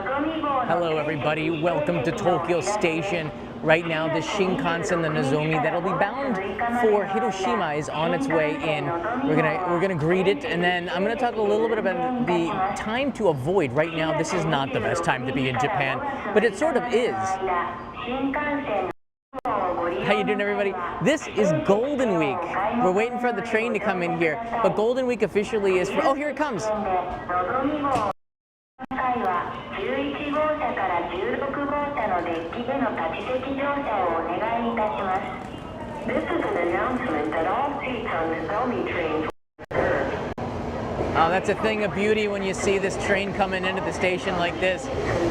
Hello everybody, welcome to Tokyo Station. Right now the Shinkansen, the Nozomi, that'll be bound for Hiroshima is on its way in. We're gonna greet it, and then I'm gonna talk a little bit about the time to avoid. Right now this is not the best time to be in Japan, but it sort of is. How you doing, everybody? This is Golden Week. We're waiting for the train to come in here, but Golden Week officially is oh, here it comes. This is an announcement that all seats on the Nozomi trains. Oh, that's a thing of beauty when you see this train coming into the station like this.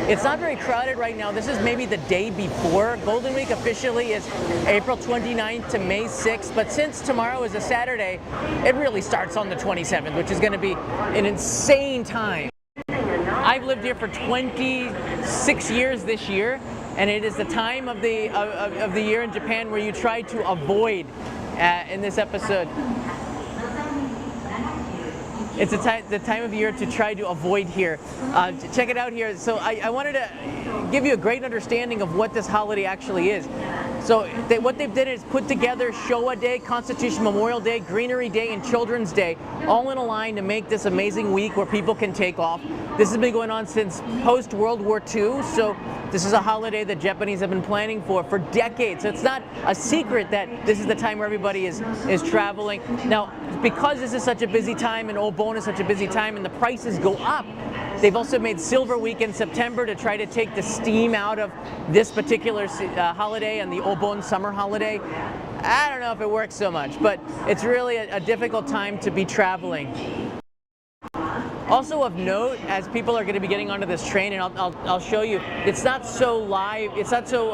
It's not very crowded right now. This is maybe the day before. Golden Week officially is April 29th to May 6th, but since tomorrow is a Saturday, it really starts on the 27th, which is going to be an insane time. I've lived here for 26 years this year, and it is the time of the year in Japan where you try to avoid in this episode. It's the time of year to try to avoid here. Check it out here. So I wanted to give you a great understanding of what this holiday actually is. So what they've done is put together Showa Day, Constitution Memorial Day, Greenery Day, and Children's Day all in a line to make this amazing week where people can take off. This has been going on since post-World War II, so this is a holiday that Japanese have been planning for decades. So it's not a secret that this is the time where everybody is traveling. Now, because this is such a busy time and Obon is such a busy time and the prices go up, they've also made Silver Week in September to try to take the steam out of this particular holiday and the Obon summer holiday. I don't know if it works so much, but it's really a difficult time to be traveling. Also of note, as people are going to be getting onto this train, and I'll show you, it's not so live, it's not so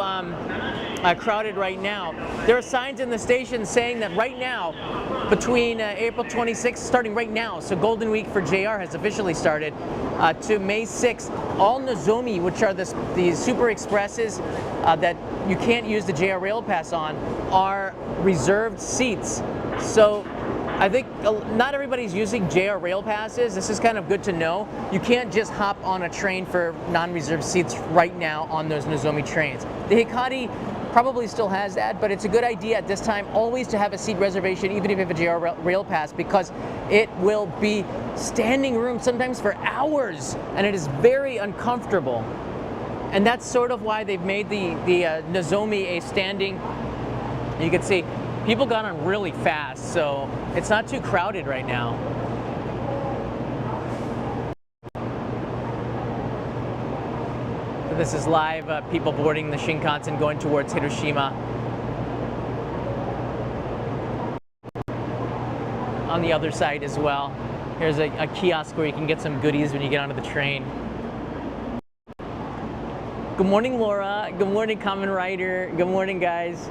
crowded right now. There are signs in the station saying that right now, between April 26th, starting right now, so Golden Week for JR has officially started, to May 6th, all Nozomi, which are the Super Expresses that you can't use the JR Rail Pass on, are reserved seats. So I think not everybody's using JR Rail Passes. This is kind of good to know. You can't just hop on a train for non-reserved seats right now on those Nozomi trains. The Hikari probably still has that, but it's a good idea at this time always to have a seat reservation, even if you have a JR Rail Pass, because it will be standing room sometimes for hours, and it is very uncomfortable. And that's sort of why they've made the Nozomi a standing. You can see people got on really fast, so it's not too crowded right now. So this is live, people boarding the Shinkansen going towards Hiroshima. On the other side as well, here's a kiosk where you can get some goodies when you get onto the train. Good morning, Laura. Good morning, Kamen Rider. Good morning, guys.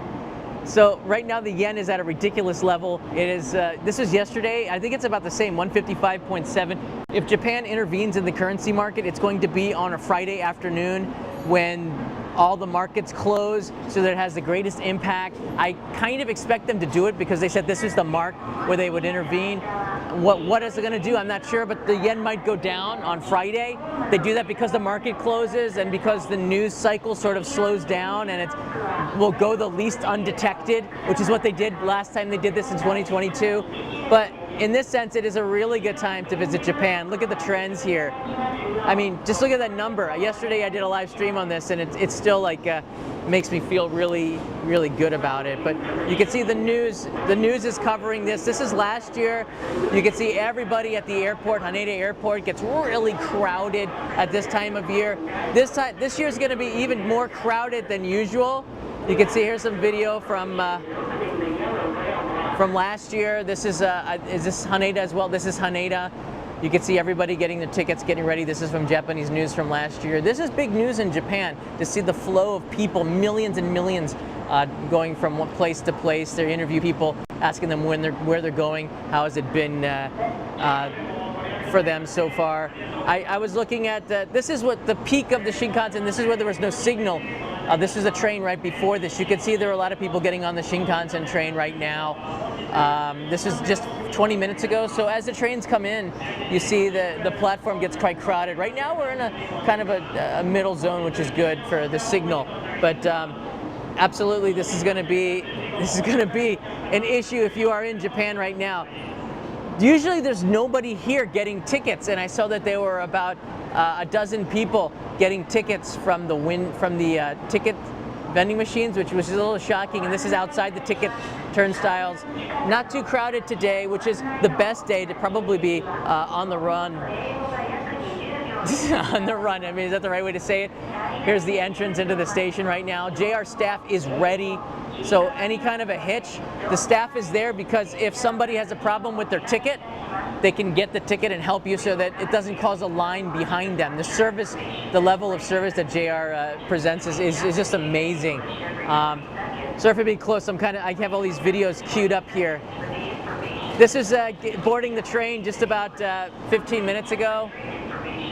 So right now the yen is at a ridiculous level. It is. This was yesterday. I think it's about the same, 155.7. If Japan intervenes in the currency market, it's going to be on a Friday afternoon when all the markets close, so that it has the greatest impact. I kind of expect them to do it because they said this is the mark where they would intervene. What is it going to do? I'm not sure, but the yen might go down on Friday. They do that because the market closes and because the news cycle sort of slows down, and it will go the least undetected, which is what they did last time they did this in 2022. But in this sense, it is a really good time to visit Japan. Look at the trends here. I mean, just look at that number. Yesterday I did a live stream on this, and it's still like makes me feel really, really good about it. But you can see the news is covering this. This is last year. You can see everybody at the airport, Haneda Airport, gets really crowded at this time of year. This year is going to be even more crowded than usual. You can see here's some video from last year. This is this Haneda as well? This is Haneda. You can see everybody getting the tickets, getting ready. This is from Japanese news from last year. This is big news in Japan to see the flow of people, millions and millions going from one place to place. They interview people, asking them where they're going, how has it been for them so far. I was looking at, this is what the peak of the Shinkansen, this is where there was no signal. This is a train right before this. You can see there are a lot of people getting on the Shinkansen train right now. This is just 20 minutes ago. So as the trains come in, you see the platform gets quite crowded. Right now we're in a kind of a middle zone, which is good for the signal. But absolutely, this is going to be an issue if you are in Japan right now. Usually there's nobody here getting tickets, and I saw that there were about a dozen people getting tickets from the ticket vending machines, which was a little shocking. And this is outside the ticket turnstiles. Not too crowded today, which is the best day to probably be on the run. On the run, I mean, is that the right way to say it? Here's the entrance into the station right now. JR staff is ready. So any kind of a hitch, the staff is there because if somebody has a problem with their ticket, they can get the ticket and help you so that it doesn't cause a line behind them. The service, the level of service that JR presents is just amazing. Sorry for being close. I have all these videos queued up here. This is boarding the train just about 15 minutes ago.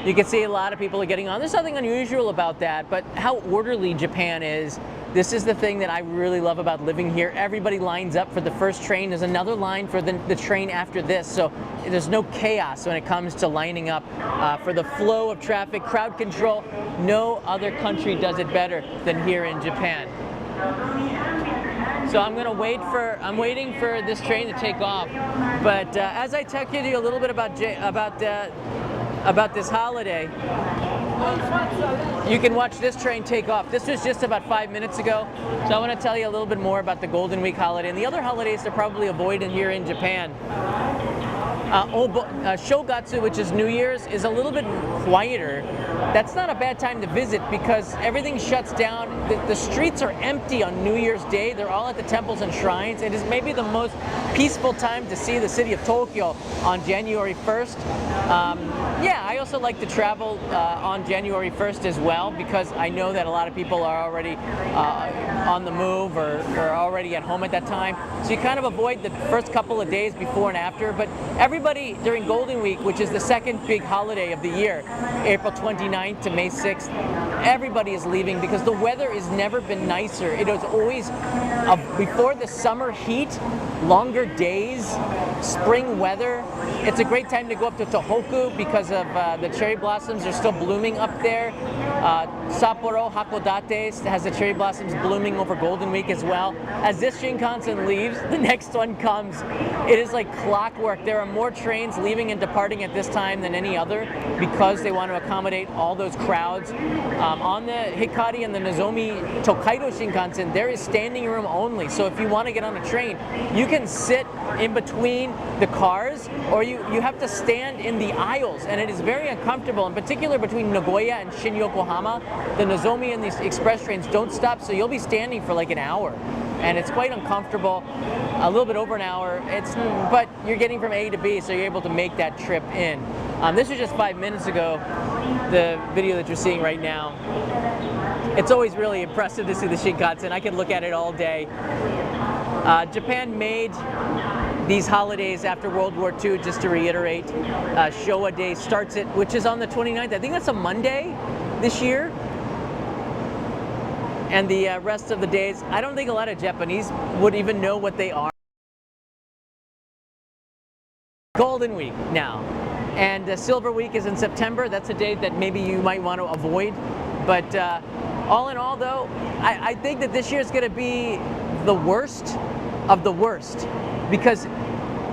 You can see a lot of people are getting on. There's nothing unusual about that, but how orderly Japan is. This is the thing that I really love about living here. Everybody lines up for the first train. There's another line for the train after this, so there's no chaos when it comes to lining up for the flow of traffic. Crowd control, no other country does it better than here in Japan. So I'm waiting for this train to take off. But as I tell you a little bit about this holiday, you can watch this train take off. This was just about 5 minutes ago. So I want to tell you a little bit more about the Golden Week holiday and the other holidays to probably avoid here in Japan. Shogatsu, which is New Year's, is a little bit quieter. That's not a bad time to visit because everything shuts down. The streets are empty on New Year's Day. They're all at the temples and shrines. It is maybe the most peaceful time to see the city of Tokyo on January 1st. Yeah, I also like to travel on January 1st as well because I know that a lot of people are already on the move or already at home at that time. So you kind of avoid the first couple of days before and after. But everybody during Golden Week, which is the second big holiday of the year, April 29th to May 6th, everybody is leaving because the weather has never been nicer. It was always, before the summer heat, longer days, spring weather. It's a great time to go up to Tohoku because of the cherry blossoms are still blooming up there. Sapporo, Hakodate has the cherry blossoms blooming over Golden Week as well. As this Shinkansen leaves, the next one comes. It is like clockwork. There are more trains leaving and departing at this time than any other because they want to accommodate all those crowds. On the Hikari and the Nozomi Tokaido Shinkansen, there is standing room only. So if you want to get on a train, you can sit in between the cars or you have to stand in the aisles, and it is very uncomfortable, in particular between Nagoya and Shin Yokohama. The Nozomi and these express trains don't stop, so you'll be standing for like an hour. And it's quite uncomfortable, a little bit over an hour. But you're getting from A to B, so you're able to make that trip in. This was just 5 minutes ago, the video that you're seeing right now. It's always really impressive to see the Shinkansen. I could look at it all day. Japan made these holidays after World War II, just to reiterate. Showa Day starts it, which is on the 29th. I think that's a Monday this year. And the rest of the days, I don't think a lot of Japanese would even know what they are. Golden Week now. And Silver Week is in September. That's a date that maybe you might want to avoid. But all in all, though, I think that this year is going to be the worst of the worst because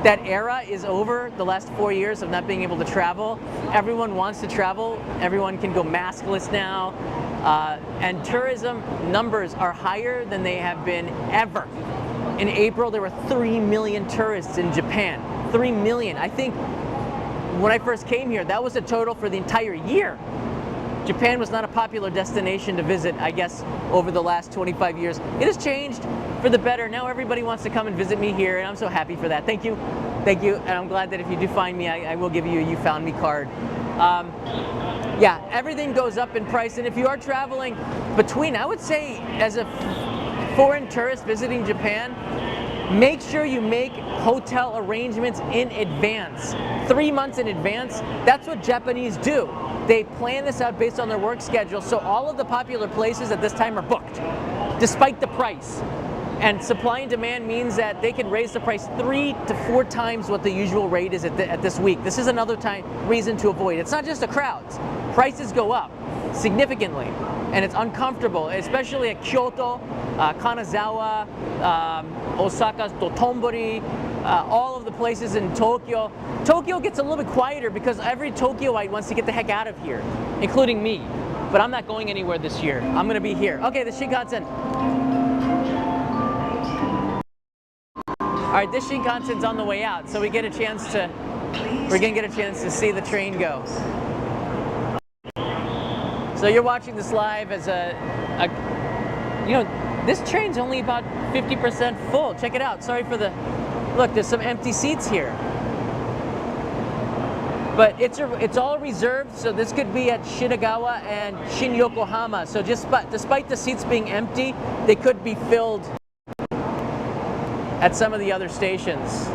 that era is over, the last 4 years of not being able to travel. Everyone wants to travel. Everyone can go maskless now. And tourism numbers are higher than they have been ever. In April, there were 3 million tourists in Japan. 3 million. I think when I first came here, that was the total for the entire year. Japan was not a popular destination to visit, I guess, over the last 25 years. It has changed for the better. Now everybody wants to come and visit me here, and I'm so happy for that. Thank you. Thank you. And I'm glad that if you do find me, I will give you a You Found Me card. Yeah, everything goes up in price. And if you are traveling between, I would say, as a foreign tourist visiting Japan, make sure you make hotel arrangements in advance. 3 months in advance. That's what Japanese do. They plan this out based on their work schedule, so all of the popular places at this time are booked, despite the price. And supply and demand means that they can raise the price 3 to 4 times what the usual rate is at this week. This is another reason to avoid. It's not just the crowds. Prices go up significantly, and it's uncomfortable, especially at Kyoto, Kanazawa, Osaka's Dotonbori, all of the places in Tokyo. Tokyo gets a little bit quieter because every Tokyoite wants to get the heck out of here, including me. But I'm not going anywhere this year. I'm going to be here. Okay, the Shinkansen. All right, this Shinkansen's on the way out, so we're gonna get a chance to see the train go. So you're watching this live as this train's only about 50% full. Check it out. Sorry for look, there's some empty seats here. But it's all reserved, so this could be at Shinagawa and Shin Yokohama. So despite the seats being empty, they could be filled at some of the other stations.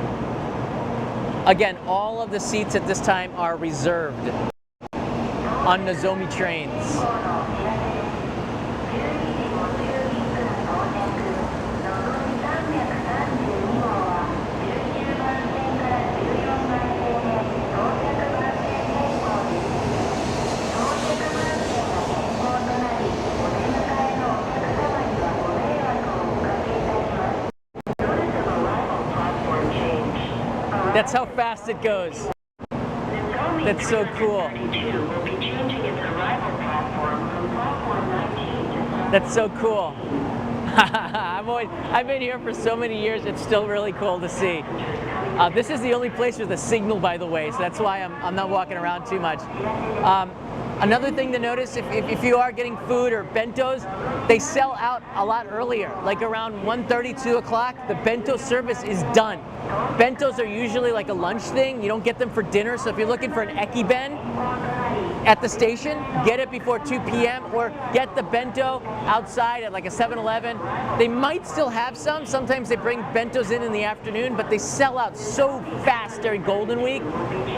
Again, all of the seats at this time are reserved on Nozomi trains. That's how fast it goes. That's so cool. That's so cool. I've been here for so many years, it's still really cool to see. This is the only place with a signal, by the way, so that's why I'm not walking around too much. Another thing to notice, if you are getting food or bentos, they sell out a lot earlier. Like around 1:30, 2 o'clock, the bento service is done. Bentos are usually like a lunch thing. You don't get them for dinner, so if you're looking for an ekiben at the station, get it before 2 p.m. or get the bento outside at like a 7-Eleven. They might still have some. Sometimes they bring bentos in the afternoon, but they sell out so fast during Golden Week,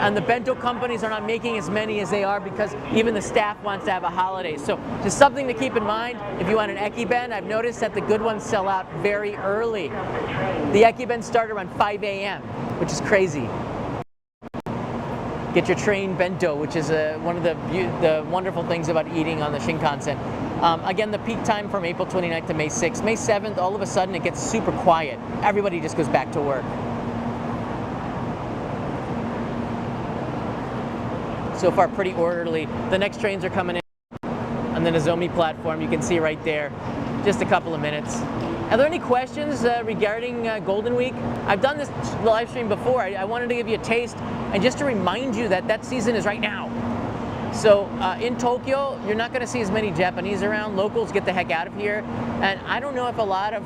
and the bento companies are not making as many as they are because even the staff wants to have a holiday. So just something to keep in mind if you want an ekiben. I've noticed that the good ones sell out very early. The ekiben start around 5 a.m., which is crazy. Get your train bento, which is one of the wonderful things about eating on the Shinkansen. Again, the peak time from April 29th to May 6th. May 7th, all of a sudden it gets super quiet. Everybody just goes back to work. So far, pretty orderly. The next trains are coming in on the Nozomi platform. You can see right there. Just a couple of minutes. Are there any questions regarding Golden Week? I've done this live stream before. I wanted to give you a taste and just to remind you that season is right now. So in Tokyo, you're not going to see as many Japanese around. Locals get the heck out of here. And I don't know if a lot of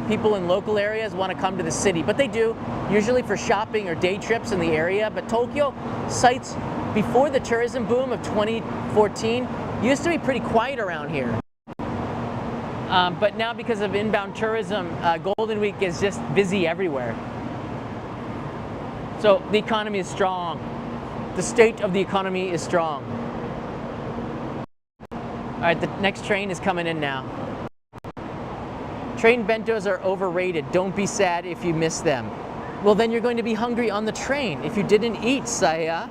people in local areas want to come to the city, but they do, usually for shopping or day trips in the area. But Tokyo, sites before the tourism boom of 2014, used to be pretty quiet around here. But now because of inbound tourism, Golden Week is just busy everywhere. So the economy is strong. The state of the economy is strong. All right, the next train is coming in now. Train bentos are overrated. Don't be sad if you miss them. Well, then you're going to be hungry on the train. If you didn't eat, Saya,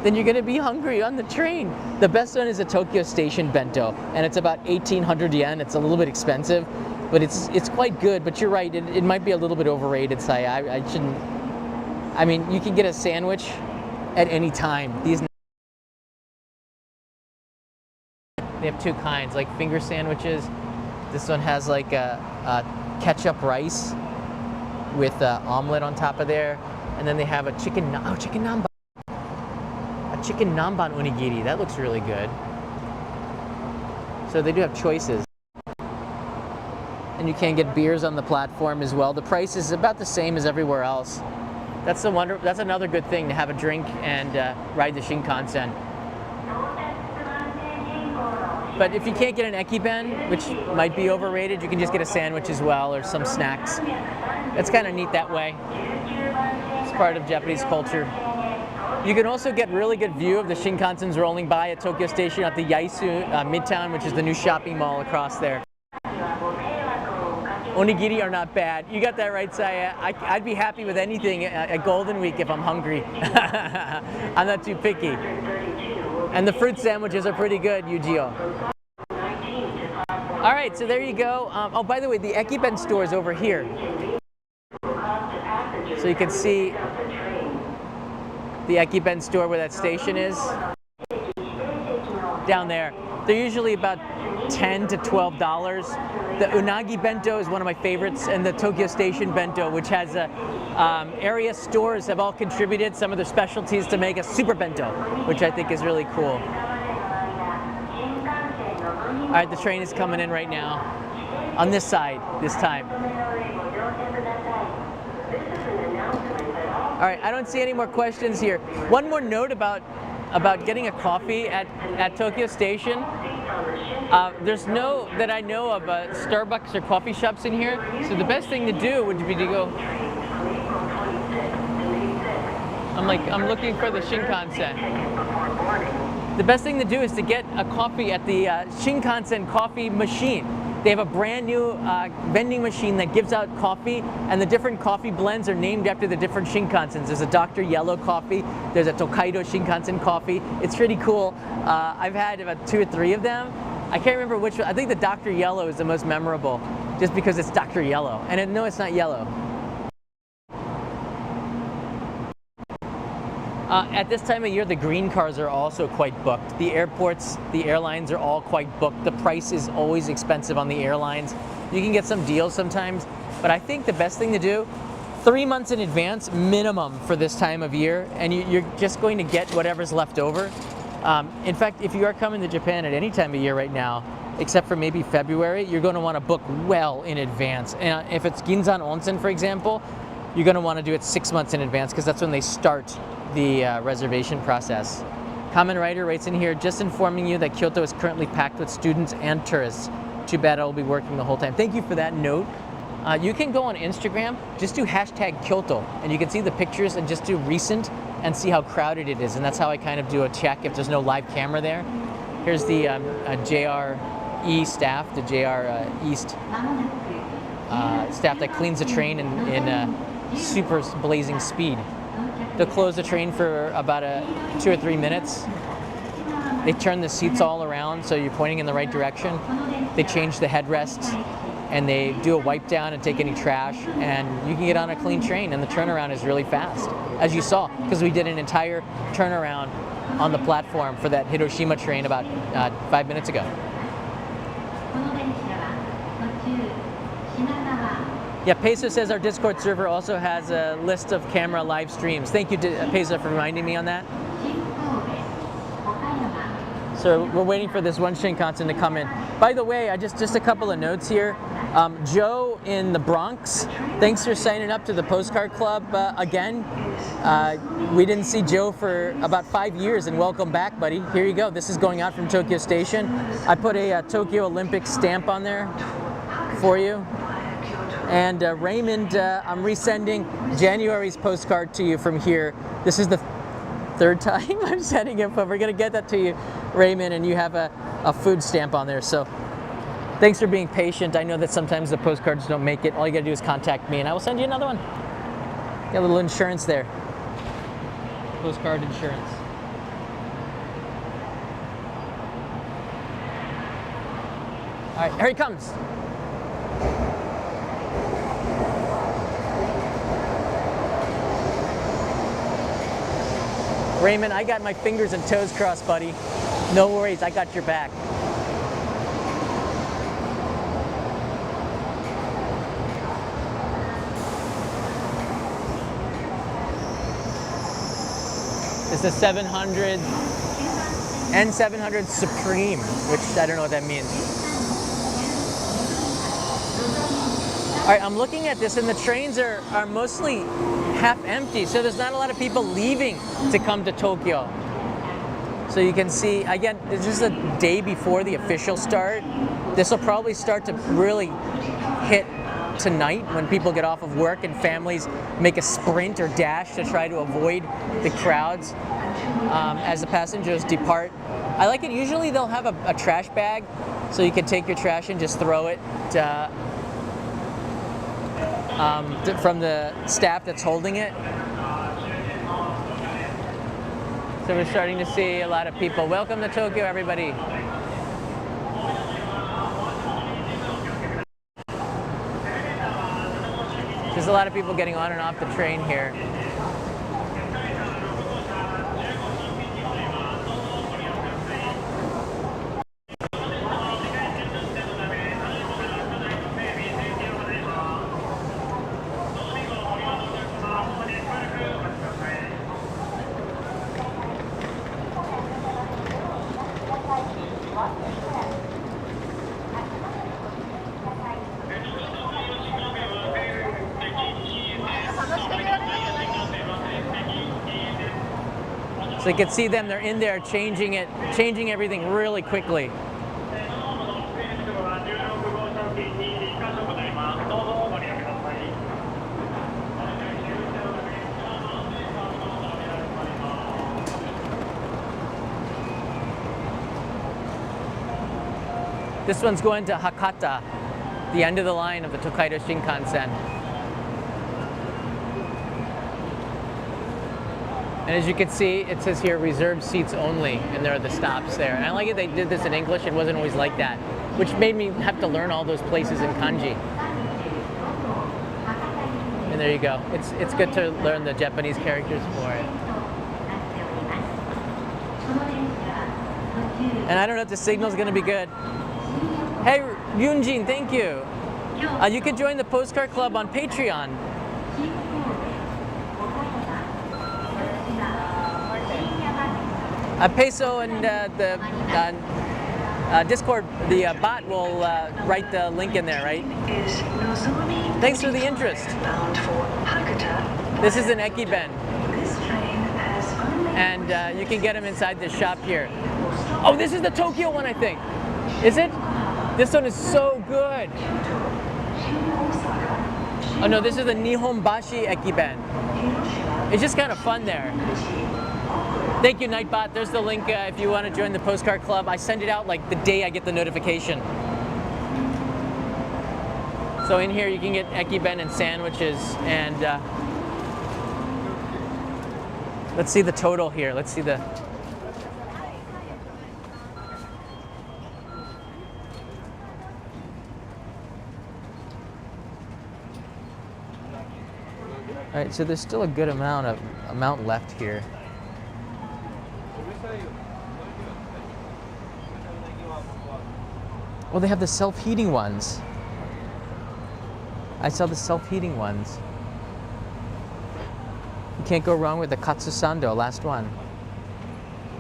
then you're going to be hungry on the train. The best one is a Tokyo Station bento, and it's about 1,800 yen. It's a little bit expensive, but it's quite good. But you're right, it might be a little bit overrated, Saya. I shouldn't. I mean, you can get a sandwich at any time. They have two kinds, like finger sandwiches. This one has like a ketchup rice with omelet on top of there, and then they have a chicken nanban. A chicken nanban onigiri. That looks really good. So they do have choices. And you can get beers on the platform as well. The price is about the same as everywhere else. That's another good thing, to have a drink and ride the Shinkansen. But if you can't get an ekiben, which might be overrated, you can just get a sandwich as well or some snacks. It's kind of neat that way. It's part of Japanese culture. You can also get really good view of the Shinkansens rolling by at Tokyo Station at the Yaisu Midtown, which is the new shopping mall across there. Onigiri are not bad. You got that right, Saya. I'd be happy with anything at Golden Week if I'm hungry. I'm not too picky. And the fruit sandwiches are pretty good, Yujio. All right, so there you go. Oh, by the way, the Ekiben store is over here. So you can see the Ekiben store where that station is. Down there. They're usually about $10 to $12. The Unagi Bento is one of my favorites, and the Tokyo Station Bento, which has area stores have all contributed some of their specialties to make a super bento, which I think is really cool. All right, the train is coming in right now. On this side, this time. All right, I don't see any more questions here. One more note about getting a coffee at Tokyo Station. There's no, that I know of, Starbucks or coffee shops in here. So the best thing to do would be to go. I'm looking for the Shinkansen. The best thing to do is to get a coffee at the Shinkansen coffee machine. They have a brand new vending machine that gives out coffee, and the different coffee blends are named after the different Shinkansens. There's a Dr. Yellow coffee, there's a Tokaido Shinkansen coffee. It's pretty cool. I've had about 2 or 3 of them. I can't remember which one. I think the Dr. Yellow is the most memorable, just because it's Dr. Yellow. And no, it's not yellow. At this time of year, the green cars are also quite booked. The airports, the airlines are all quite booked. The price is always expensive on the airlines. You can get some deals sometimes, but I think the best thing to do, 3 months in advance minimum for this time of year, and you're just going to get whatever's left over. In fact, if you are coming to Japan at any time of year right now, except for maybe February, you're going to want to book well in advance. And if it's Ginzan Onsen, for example, you're going to want to do it 6 months in advance, because that's when they start the reservation process. Kamen Rider writes in here, just informing you that Kyoto is currently packed with students and tourists. Too bad I will be working the whole time. Thank you for that note. You can go on Instagram, just do hashtag Kyoto, and you can see the pictures and just do recent and see how crowded it is. And that's how I kind of do a check if there's no live camera there. Here's the JRE staff, the JR East staff that cleans the train in super blazing speed. They'll close the train for about 2 or 3 minutes. They turn the seats all around so you're pointing in the right direction. They change the headrests, and they do a wipe down and take any trash, and you can get on a clean train, and the turnaround is really fast, as you saw, because we did an entire turnaround on the platform for that Hiroshima train about 5 minutes ago. Yeah, Peso says our Discord server also has a list of camera live streams. Thank you, Peso, for reminding me on that. So we're waiting for this one Shinkansen to come in. By the way, just a couple of notes here. Joe in the Bronx, thanks for signing up to the Postcard Club again. We didn't see Joe for about 5 years, and welcome back, buddy. Here you go. This is going out from Tokyo Station. I put a Tokyo Olympic stamp on there for you. And Raymond, I'm resending January's postcard to you from here. This is the 3rd time I'm sending it, but we're gonna get that to you, Raymond, and you have a food stamp on there. So thanks for being patient. I know that sometimes the postcards don't make it. All you gotta do is contact me and I will send you another one. Got a little insurance there. Postcard insurance. All right, here he comes. Raymond, I got my fingers and toes crossed, buddy. No worries, I got your back. This is 700 N700 Supreme, which I don't know what that means. All right, I'm looking at this, and the trains are mostly half empty, so there's not a lot of people leaving to come to Tokyo. So you can see, again, this is the day before the official start. This will probably start to really hit tonight when people get off of work and families make a sprint or dash to try to avoid the crowds as the passengers depart. I like it. Usually they'll have a trash bag, so you can take your trash and just throw it from the staff that's holding it. So we're starting to see a lot of people. Welcome to Tokyo, everybody. There's a lot of people getting on and off the train here. So you can see them, they're in there changing everything really quickly. This one's going to Hakata, the end of the line of the Tokaido Shinkansen. And as you can see, it says here, reserved seats only, and there are the stops there. And I like it they did this in English. It wasn't always like that, which made me have to learn all those places in kanji. And there you go. It's good to learn the Japanese characters for it. And I don't know if the signal's going to be good. Hey, Yunjin, thank you. You can join the Postcard Club on Patreon. Peso and the Discord, the bot will write the link in there, right? Thanks for the interest. This is an Ekiben. And you can get them inside this shop here. Oh, this is the Tokyo one, I think. Is it? This one is so good. Oh no, this is the Nihonbashi Ekiben. It's just kind of fun there. Thank you, Nightbot. There's the link if you want to join the Postcard Club. I send it out like the day I get the notification. So in here you can get Ekiben and sandwiches. And let's see the total here. Let's see the... All right, so there's still a good amount left here. Well, they have the self-heating ones. I saw the self-heating ones. You can't go wrong with the katsu sando, last one.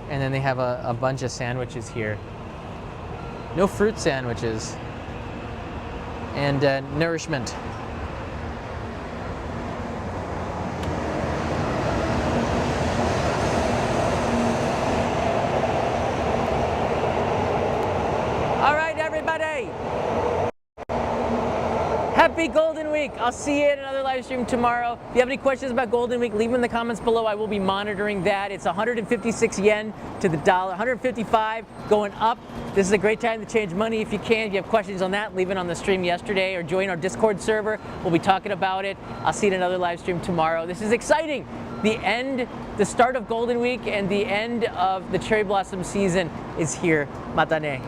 And then they have a bunch of sandwiches here. No fruit sandwiches. And nourishment. Happy Golden Week! I'll see you in another live stream tomorrow. If you have any questions about Golden Week, leave them in the comments below. I will be monitoring that. It's 156 yen to the dollar, 155 going up. This is a great time to change money if you can. If you have questions on that, leave it on the stream yesterday or join our Discord server. We'll be talking about it. I'll see you in another live stream tomorrow. This is exciting. The start of Golden Week and the end of the cherry blossom season is here. Mata ne.